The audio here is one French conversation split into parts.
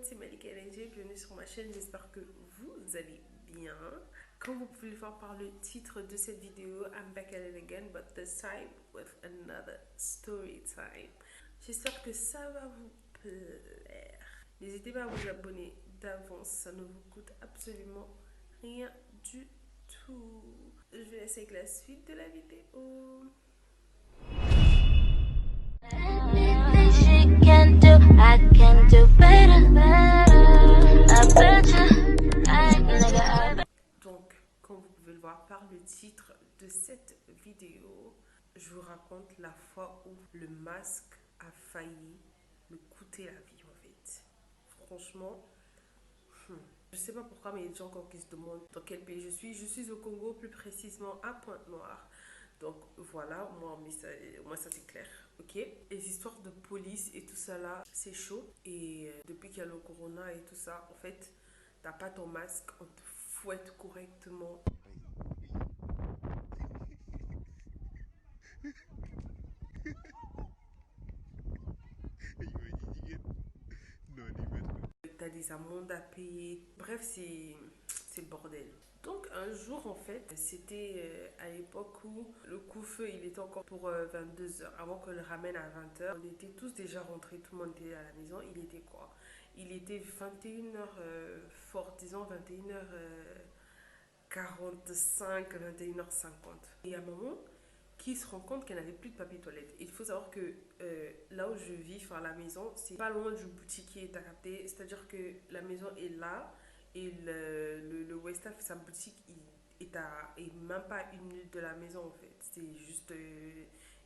c'est Malika LNG, bienvenue sur ma chaîne, j'espère que vous allez bien. Comme vous pouvez le voir par le titre de cette vidéo, I'm back at it again, but this time with another story time. J'espère que ça va vous plaire. N'hésitez pas à vous abonner d'avance, ça ne vous coûte absolument rien du tout. Je vais laisser avec la suite de la vidéo. Donc, comme vous pouvez le voir par le titre de cette vidéo, je vous raconte la fois où le masque a failli me coûter la vie en fait. Franchement, je sais pas pourquoi, mais il y a des gens encore qui se demandent dans quel pays je suis. Je suis au Congo, plus précisément à Pointe-Noire. Donc voilà, moi ça c'est clair, ok. Les histoires de police et tout ça là, c'est chaud. Et depuis qu'il y a le corona et tout ça, en fait, t'as pas ton masque, on te fouette correctement. T'as des amendes à payer. Bref, c'est le bordel. Donc un jour en fait, c'était à l'époque où le coup-feu il était encore pour 22h, avant qu'on le ramène à 20h. On était tous déjà rentrés, tout le monde était à la maison. Il était quoi? Il était 21h fort, disons 21h45, 21h50. Et à un moment, qui se rend compte qu'elle n'avait plus de papier toilette. Il faut savoir que là où je vis, enfin la maison, c'est pas loin du boutiquier, t'as capté. C'est-à-dire que la maison est là et le Westaf, sa boutique, est même pas une minute de la maison en fait. C'est juste.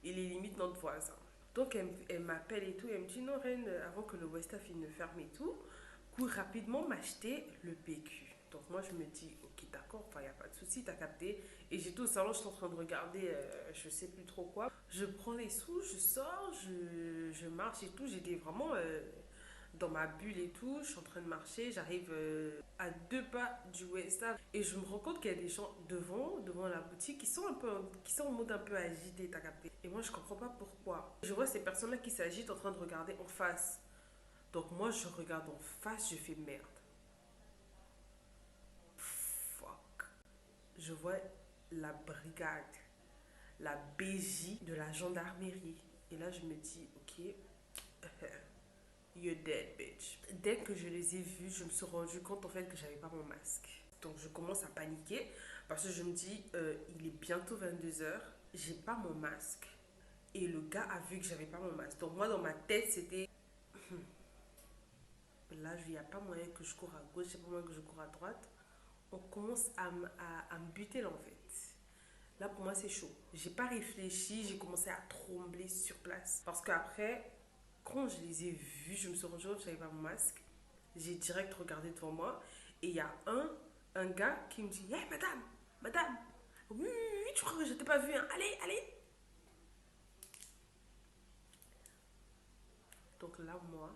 Il est limite notre voisin. Donc elle m'appelle et tout, et elle me dit non, Reine, avant que le Westaf il ne ferme et tout, cours rapidement m'acheter le PQ. Donc moi je me dis, ok d'accord, enfin il n'y a pas de souci, t'as capté. Et j'étais au salon, je suis en train de regarder, je sais plus trop quoi. Je prends les sous, je sors, je marche et tout. J'étais vraiment dans ma bulle et tout. Je suis en train de marcher, j'arrive à 2 pas du Westaf. Et je me rends compte qu'il y a des gens devant la boutique, qui sont en mode un peu agité, t'as capté. Et moi je comprends pas pourquoi. Je vois ces personnes-là qui s'agitent en train de regarder en face. Donc moi je regarde en face, je fais merde. Fuck. Je vois la brigade, la BJ de la gendarmerie. Et là, je me dis, ok, you're dead, bitch. Dès que je les ai vus, je me suis rendu compte en fait que j'avais pas mon masque. Donc je commence à paniquer parce que je me dis, il est bientôt 22h, j'ai pas mon masque. Et le gars a vu que j'avais pas mon masque. Donc moi, dans ma tête, c'était, là, il n'y a pas moyen que je cours à gauche, il n'y a pas moyen que je cours à droite. On commence à me buter là en fait. Là, pour moi, c'est chaud. J'ai pas réfléchi, j'ai commencé à trembler sur place. Parce qu'après, quand je les ai vus, je me suis rendu compte que j'avais pas mon masque. J'ai direct regardé devant moi. Et il y a un gars qui me dit, hey, madame, oui, oui, oui, tu crois que je t'ai pas vu, hein? Allez, allez. Donc là, moi,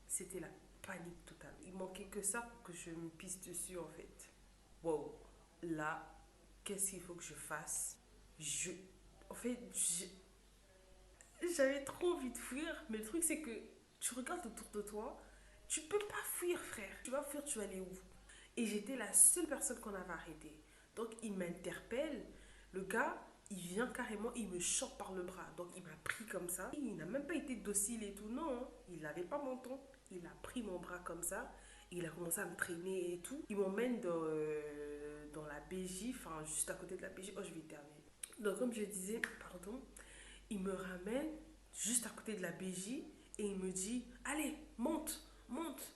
c'était la panique totale. Il manquait que ça pour que je me pisse dessus, en fait. Wow. Là, qu'est-ce qu'il faut que je fasse? Je... En fait, j'avais trop envie de fuir, mais le truc c'est que tu regardes autour de toi, tu peux pas fuir, frère. Tu vas fuir, tu vas aller où? Et j'étais la seule personne qu'on avait arrêtée. Donc il m'interpelle, le gars, il vient carrément, il me chope par le bras. Donc il m'a pris comme ça. Il n'a même pas été docile et tout, non, hein. Il n'avait pas mon ton. Il a pris mon bras comme ça, il a commencé à me traîner et tout. Il m'emmène dans la BJ, enfin juste à côté de la BJ. Oh, je vais éternuer. Donc comme je disais, pardon, il me ramène juste à côté de la BJ et il me dit, allez, monte, monte.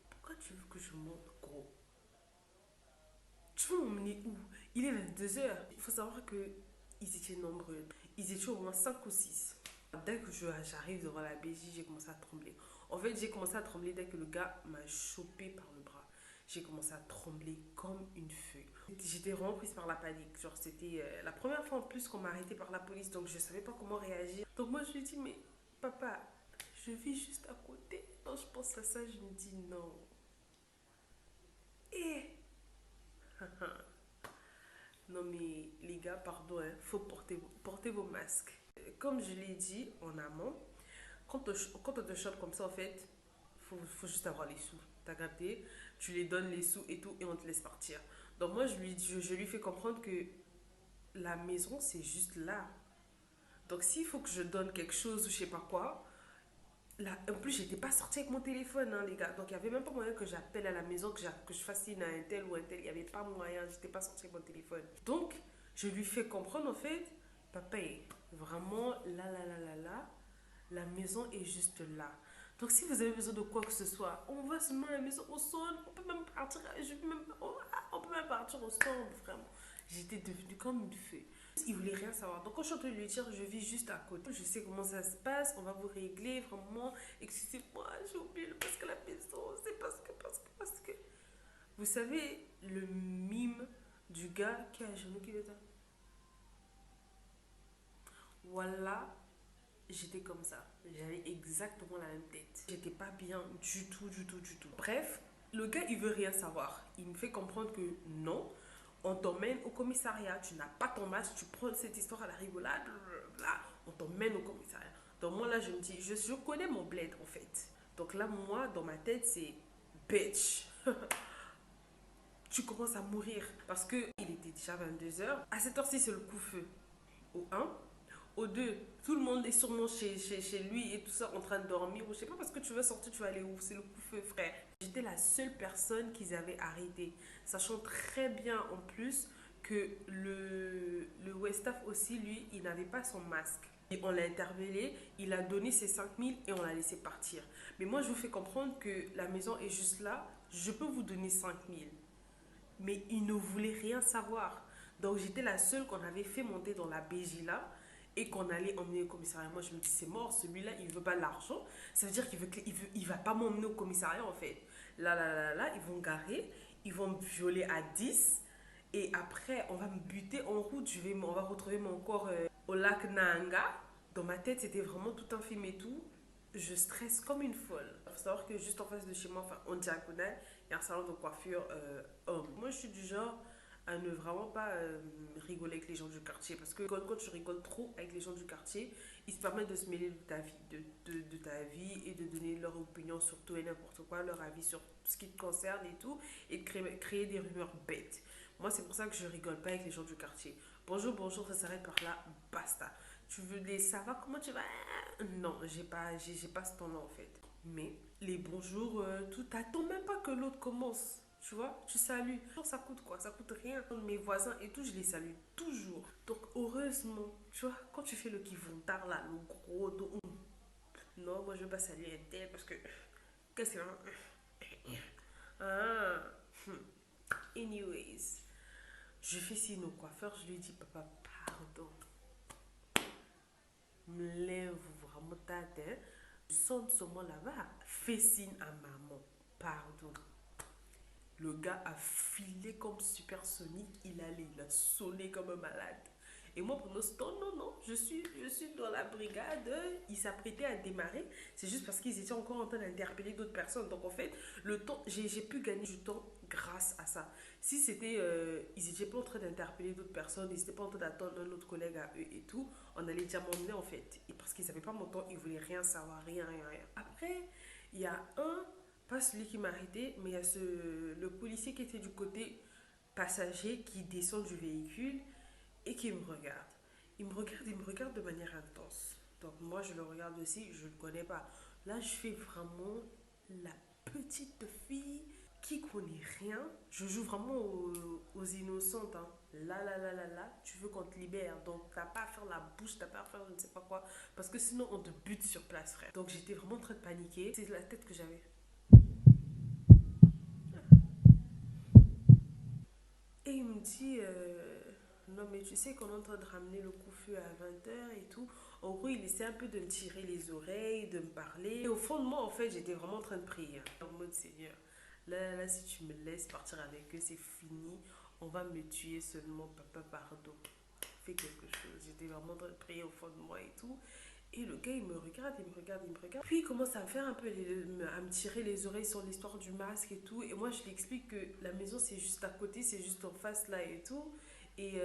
Pourquoi tu veux que je monte, gros? Tu veux m'emmener où? Il est 22h. Il faut savoir que ils étaient nombreux. Ils étaient au moins 5 ou 6. Dès que j'arrive devant la BJ, j'ai commencé à trembler. En fait, j'ai commencé à trembler dès que le gars m'a chopé par le bras. J'ai commencé à trembler comme une feuille. J'étais vraiment prise par la panique. Genre, c'était la première fois en plus qu'on m'a arrêtée par la police, donc je savais pas comment réagir. Donc moi, je lui dis, mais papa, je vis juste à côté. Quand je pense à ça, je me dis non. Et non mais les gars, pardon, hein, faut porter vos masques. Comme je l'ai dit en amont, quand on te chope comme ça, en fait, faut juste avoir les sous. T'as capté? Tu les donnes les sous et tout et on te laisse partir. Donc moi, je lui fais comprendre que la maison, c'est juste là. Donc s'il faut que je donne quelque chose ou je sais pas quoi, là, en plus, j'étais pas sortie avec mon téléphone, hein, les gars. Donc il y avait même pas moyen que j'appelle à la maison, que je fascine à un tel ou un tel. Il y avait pas moyen, j'étais pas sortie avec mon téléphone. Donc je lui fais comprendre en fait, papa, vraiment là, la maison est juste là. Donc si vous avez besoin de quoi que ce soit, on va seulement à la maison, on sonne, on peut même partir, on peut même partir ensemble, vraiment. J'étais devenue comme une fée. Il voulait rien savoir. Donc quand je suis en train de lui dire, je vis juste à côté, je sais comment ça se passe, on va vous régler, vraiment. Excusez-moi, j'ai oublié le masque à la maison, c'est parce que. Vous savez, le mime du gars qui a un genou qui est là. Voilà, j'étais comme ça. J'avais exactement la même tête. J'étais pas bien du tout, du tout, du tout. Bref, le gars, il veut rien savoir. Il me fait comprendre que non, on t'emmène au commissariat. Tu n'as pas ton masque, tu prends cette histoire à la rigolade, là, on t'emmène au commissariat. Donc moi, là, je me dis, je connais mon bled, en fait. Donc là, moi, dans ma tête, c'est bitch. Tu commences à mourir. Parce que il était déjà 22 heures. À cette heure-ci, c'est le coup-feu. Au un. Au deux, tout le monde est sûrement chez lui et tout ça en train de dormir. Ou je sais pas parce que tu veux sortir, tu vas aller où? C'est le coup-feu, frère. J'étais la seule personne qu'ils avaient arrêtée. Sachant très bien en plus que le Westaf aussi, lui, il n'avait pas son masque. Et on l'a interpellé, il a donné ses 5 000 et on l'a laissé partir. Mais moi, je vous fais comprendre que la maison est juste là. Je peux vous donner 5 000. Mais il ne voulait rien savoir. Donc j'étais la seule qu'on avait fait monter dans la BJ là et qu'on allait emmener au commissariat. Moi je me dis c'est mort, celui-là il veut pas l'argent. Ça veut dire il va pas m'emmener au commissariat en fait. Là, ils vont garer, ils vont me violer à 10 et après on va me buter en route. On va retrouver mon corps au lac Nanga. Dans ma tête c'était vraiment tout un film et tout. Je stresse comme une folle. Il faut savoir que juste en face de chez moi, enfin en diagonale, il y a un salon de coiffure homme. Moi, je suis du genre à ne vraiment pas rigoler avec les gens du quartier. Parce que quand tu rigoles trop avec les gens du quartier, ils se permettent de se mêler de ta vie, de ta vie et de donner leur opinion sur tout et n'importe quoi, leur avis sur ce qui te concerne et tout, et de créer des rumeurs bêtes. Moi, c'est pour ça que je rigole pas avec les gens du quartier. Bonjour, bonjour, ça s'arrête par là, basta. Tu veux des ça va, comment tu vas? Non, j'ai pas ce temps-là en fait. Mais les bonjours, tout, t'attends même pas que l'autre commence. Tu vois, tu salues. Ça coûte quoi? Ça coûte rien. Mes voisins et tout, je les salue toujours. Donc, heureusement, tu vois, quand tu fais le tard là, le gros dos. Non, moi je veux pas saluer un tel parce que. Qu'est-ce que c'est? Ah. Anyways, je fais signe au coiffeur, je lui dis, papa, pardon. Me lève vraiment ta tête. Sonne seulement là-bas. Fais signe à maman. Pardon. Le gars a filé comme supersonique. Il a sonné comme un malade. Et moi, pendant ce temps, non, je suis dans la brigade. Ils s'apprêtaient à démarrer. C'est juste parce qu'ils étaient encore en train d'interpeller d'autres personnes. Donc, en fait, le temps, j'ai pu gagner du temps grâce à ça. Si c'était, ils n'étaient pas en train d'interpeller d'autres personnes, ils n'étaient pas en train d'attendre un autre collègue à eux et tout, on allait déjà m'emmener en fait. Et parce qu'ils n'avaient pas mon temps, ils voulaient rien savoir, rien. Après, il y a pas celui qui m'a arrêté, mais il y a le policier qui était du côté passager qui descend du véhicule et qui me regarde. Il me regarde de manière intense. Donc moi, je le regarde aussi, je ne le connais pas. Là, je fais vraiment la petite fille qui connaît rien. Je joue vraiment aux innocentes. Hein. Là, tu veux qu'on te libère. Donc, t'as pas à faire la bouche, t'as pas à faire je ne sais pas quoi. Parce que sinon, on te bute sur place, frère. Donc, j'étais vraiment en train de paniquer. C'est la tête que j'avais. Et il me dit, non mais tu sais qu'on est en train de ramener le coup-feu à 20 heures et tout. En gros, il essaie un peu de me tirer les oreilles, de me parler. Et au fond de moi, en fait, j'étais vraiment en train de prier. Hein, en mode Seigneur, là, si tu me laisses partir avec eux, c'est fini. On va me tuer seulement, papa, pardon. Fais quelque chose. J'étais vraiment en train de prier au fond de moi et tout. Et le gars, il me regarde, il me regarde, il me regarde. Puis il commence à me faire un peu, à me tirer les oreilles sur l'histoire du masque et tout. Et moi, je lui explique que la maison, c'est juste à côté, c'est juste en face là et tout. Et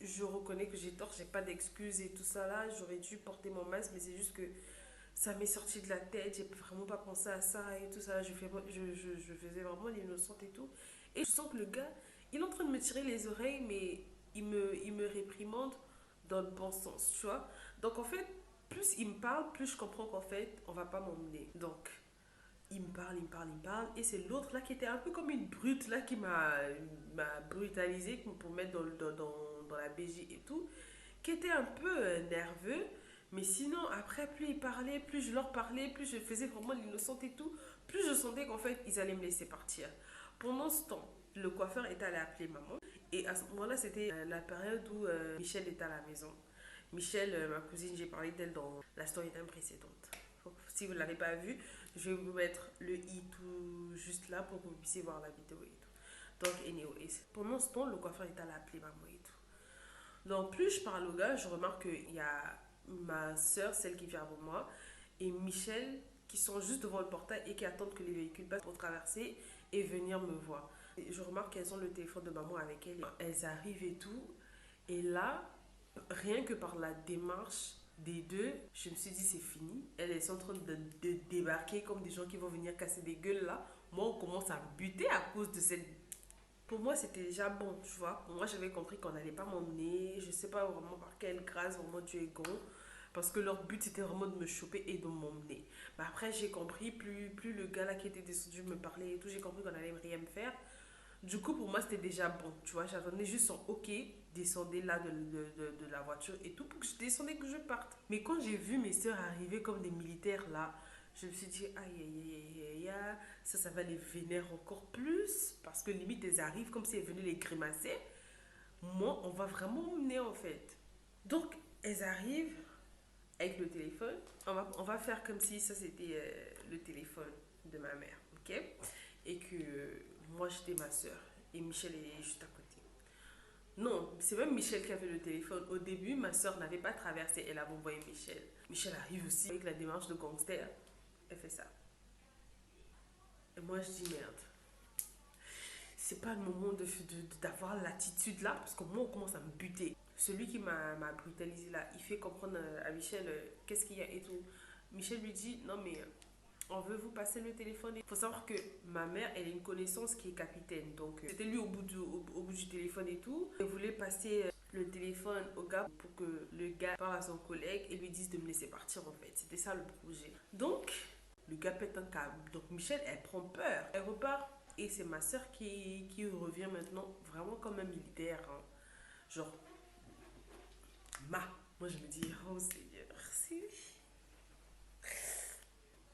je reconnais que j'ai tort, j'ai pas d'excuses et tout ça là. J'aurais dû porter mon masque, mais c'est juste que Ça m'est sorti de la tête, j'ai vraiment pas pensé à ça et tout ça. Je faisais vraiment l'innocente et tout. Et je sens que le gars, il est en train de me tirer les oreilles, mais il me réprimande dans le bon sens, tu vois. Donc en fait, plus il me parle, plus je comprends qu'en fait, on va pas m'emmener. Donc, il me parle, il me parle, il me parle. Et c'est l'autre là qui était un peu comme une brute là qui m'a brutalisé pour me mettre dans la BJ et tout, qui était un peu nerveux. Mais sinon, après, plus ils parlaient, plus je leur parlais, plus je faisais vraiment l'innocente et tout, plus je sentais qu'en fait, ils allaient me laisser partir. Pendant ce temps, le coiffeur est allé appeler maman. Et à ce moment-là, c'était la période où Michel était à la maison. Michel, ma cousine, j'ai parlé d'elle dans la story time précédente. Donc, si vous ne l'avez pas vue, je vais vous mettre le i tout juste là pour que vous puissiez voir la vidéo et tout. Donc, anyways, pendant ce temps, le coiffeur est allé appeler maman et tout. Donc, plus je parle au gars, je remarque qu'il y a ma soeur, celle qui vient avant moi, et Michel qui sont juste devant le portail et qui attendent que les véhicules passent pour traverser et venir me voir. Et je remarque qu'elles ont le téléphone de maman avec elles. Elles arrivent et tout. Et là, rien que par la démarche des deux, je me suis dit c'est fini. Elles sont en train de débarquer comme des gens qui vont venir casser des gueules là. Moi, on commence à buter à cause de cette. Pour moi, c'était déjà bon, tu vois. Pour moi, j'avais compris qu'on n'allait pas m'emmener. Je sais pas vraiment par quelle grâce, vraiment Dieu est grand. Parce que leur but, c'était vraiment de me choper et de m'emmener. Mais après, j'ai compris, plus le gars là qui était descendu me parlait et tout, j'ai compris qu'on allait rien me faire. Du coup, pour moi, c'était déjà bon, tu vois. J'attendais juste son OK, descendez là de la voiture et tout, pour que je descende et que je parte. Mais quand j'ai vu mes soeurs arriver comme des militaires là, je me suis dit, aïe, aïe, aïe, aïe, aïe, ça va les vénérer encore plus. Parce que limite, elles arrivent comme si elles venaient les grimacer. Moi, on va vraiment mener en fait. Donc, elles arrivent avec le téléphone. On va faire comme si ça c'était le téléphone de ma mère, ok? Et que moi j'étais ma soeur et Michel est juste à côté. Non, c'est même Michel qui avait le téléphone. Au début, ma soeur n'avait pas traversé, elle avait envoyé Michel. Michel arrive aussi avec la démarche de gangster. Elle fait ça. Et moi je dis merde. C'est pas le moment d'avoir l'attitude là, parce que moi on commence à me buter. Celui qui m'a brutalisé là, il fait comprendre à Michel qu'est-ce qu'il y a et tout. Michel lui dit non mais on veut vous passer le téléphone. Il faut savoir que ma mère, elle a une connaissance qui est capitaine. Donc, c'était lui au bout du téléphone et tout. Elle voulait passer le téléphone au gars pour que le gars parle à son collègue et lui dise de me laisser partir en fait. C'était ça le projet. Donc, le gars pète un câble. Donc, Michel, elle prend peur. Elle repart. Et c'est ma soeur qui revient maintenant vraiment comme un militaire. Hein. Genre, moi je me dis, oh Seigneur,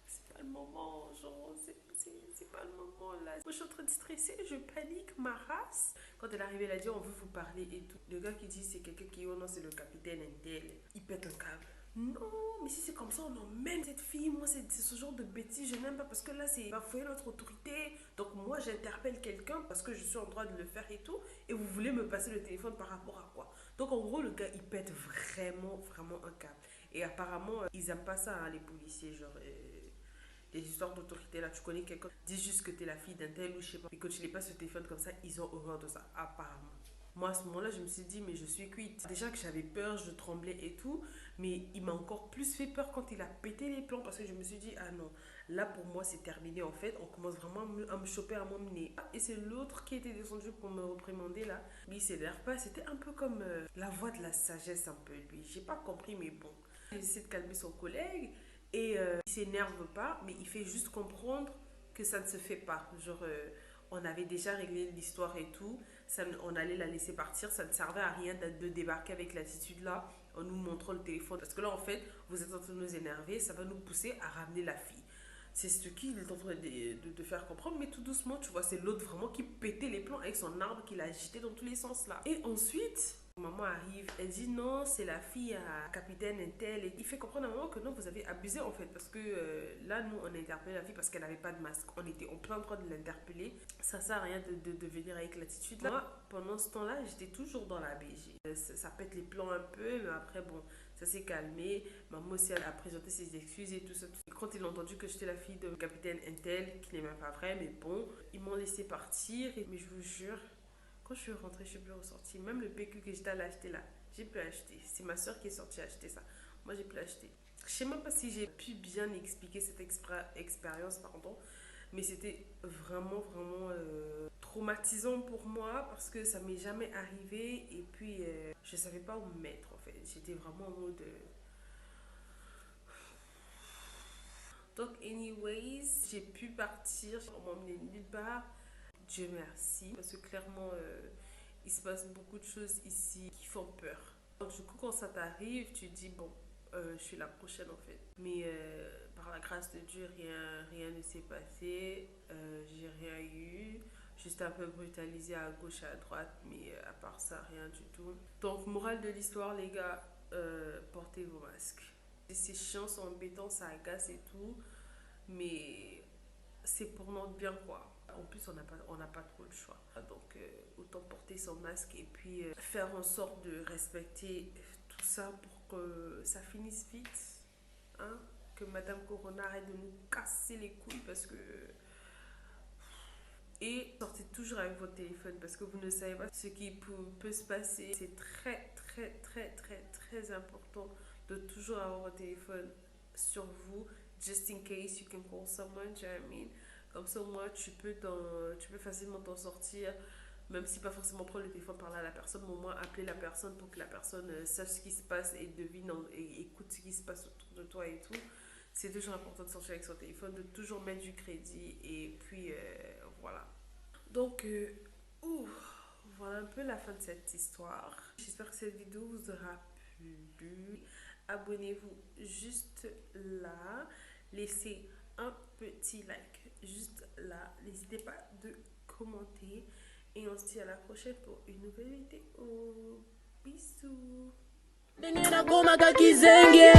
c'est pas le moment, genre, c'est pas le moment là. Moi, je suis en train de stresser, je panique ma race. Quand elle est arrivée, elle a dit on veut vous parler et tout. Le gars qui dit c'est quelqu'un qui, oh non, c'est le capitaine Intel. Il pète un câble. Non, mais si c'est comme ça, on emmène cette fille. Moi, c'est ce genre de bêtises, je n'aime pas parce que là, c'est bafouer notre autorité. Donc, moi, j'interpelle quelqu'un parce que je suis en droit de le faire et tout. Et vous voulez me passer le téléphone par rapport à quoi? Donc, en gros, le gars, il pète vraiment, vraiment un câble. Et apparemment, ils aiment pas ça, hein, les policiers. Genre, les histoires d'autorité là, tu connais quelqu'un, dis juste que t'es la fille d'un tel ou je sais pas, et que tu les passes au téléphone comme ça, ils ont horreur de ça, apparemment. Moi, à ce moment-là, je me suis dit, mais je suis cuite. Déjà que j'avais peur, je tremblais et tout, mais il m'a encore plus fait peur quand il a pété les plombs parce que je me suis dit, ah non, là pour moi c'est terminé en fait, on commence vraiment à me choper, à m'emmener. Et c'est l'autre qui était descendu pour me réprimander là, mais il s'énerve pas, c'était un peu comme la voix de la sagesse un peu lui. J'ai pas compris, mais bon. Il essaie de calmer son collègue et il s'énerve pas, mais il fait juste comprendre que ça ne se fait pas. Genre, on avait déjà réglé l'histoire et tout, on allait la laisser partir, ça ne servait à rien de débarquer avec l'attitude là en nous montrant le téléphone. Parce que là, en fait, vous êtes en train de nous énerver, ça va nous pousser à ramener la fille. C'est ce qu'il est en train de faire comprendre, mais tout doucement, tu vois, c'est l'autre vraiment qui pétait les plombs avec son arbre qu'il a agité dans tous les sens là. Et ensuite, maman arrive, elle dit non, c'est la fille à capitaine Intel. Et il fait comprendre à maman que non, vous avez abusé en fait. Parce que là, nous, on a interpellé la fille parce qu'elle n'avait pas de masque. On était en plein droit de l'interpeller. Ça sert à rien de venir avec l'attitude là. Moi, pendant ce temps-là, j'étais toujours dans la BG. Ça pète les plombs un peu, mais après, bon, ça s'est calmé. Maman aussi elle a présenté ses excuses et tout ça. Et quand ils ont entendu que j'étais la fille de capitaine Intel, qui n'est même pas vrai, mais bon, ils m'ont laissé partir. Mais je vous jure, quand je suis rentrée, je suis plus ressortie. Même le PQ que j'étais allée acheter là, j'ai pu acheter. C'est ma soeur qui est sortie acheter ça. Moi, j'ai pu l'acheter. Je sais même pas si j'ai pu bien expliquer cette expérience, pardon. Mais c'était vraiment, vraiment traumatisant pour moi parce que ça m'est jamais arrivé et puis je savais pas où me mettre en fait. J'étais vraiment en mode. Donc, anyways, j'ai pu partir, on m'a emmené nulle part. Dieu merci. Parce que clairement, il se passe beaucoup de choses ici qui font peur. Donc, du coup, quand ça t'arrive, tu te dis, bon, je suis la prochaine en fait. Mais par la grâce de Dieu, rien ne s'est passé. J'ai rien eu. Juste un peu brutalisé à gauche et à droite. Mais à part ça, rien du tout. Donc, morale de l'histoire, les gars, portez vos masques. C'est chiant, c'est embêtant, ça agace et tout. Mais c'est pour notre bien quoi. En plus, on n'a pas trop le choix. Donc, autant porter son masque et puis faire en sorte de respecter tout ça pour que ça finisse vite. Hein? Que Madame Corona arrête de nous casser les couilles parce que. Et sortez toujours avec votre téléphone parce que vous ne savez pas ce qui peut se passer. C'est très, très, très, très, très important de toujours avoir votre téléphone sur vous. Just in case you can call someone, tu vois what I mean? Comme ça, au moins, tu peux facilement t'en sortir, même si pas forcément prendre le téléphone, parler à la personne, mais au moins appeler la personne pour que la personne sache ce qui se passe et devine et écoute ce qui se passe autour de toi et tout. C'est toujours important de sortir avec son téléphone, de toujours mettre du crédit et puis voilà. Donc, voilà un peu la fin de cette histoire. J'espère que cette vidéo vous aura plu. Abonnez-vous juste là. Laissez un petit like juste là. N'hésitez pas de commenter. Et on se dit à la prochaine pour une nouvelle vidéo. Bisous. Nagoma kizengi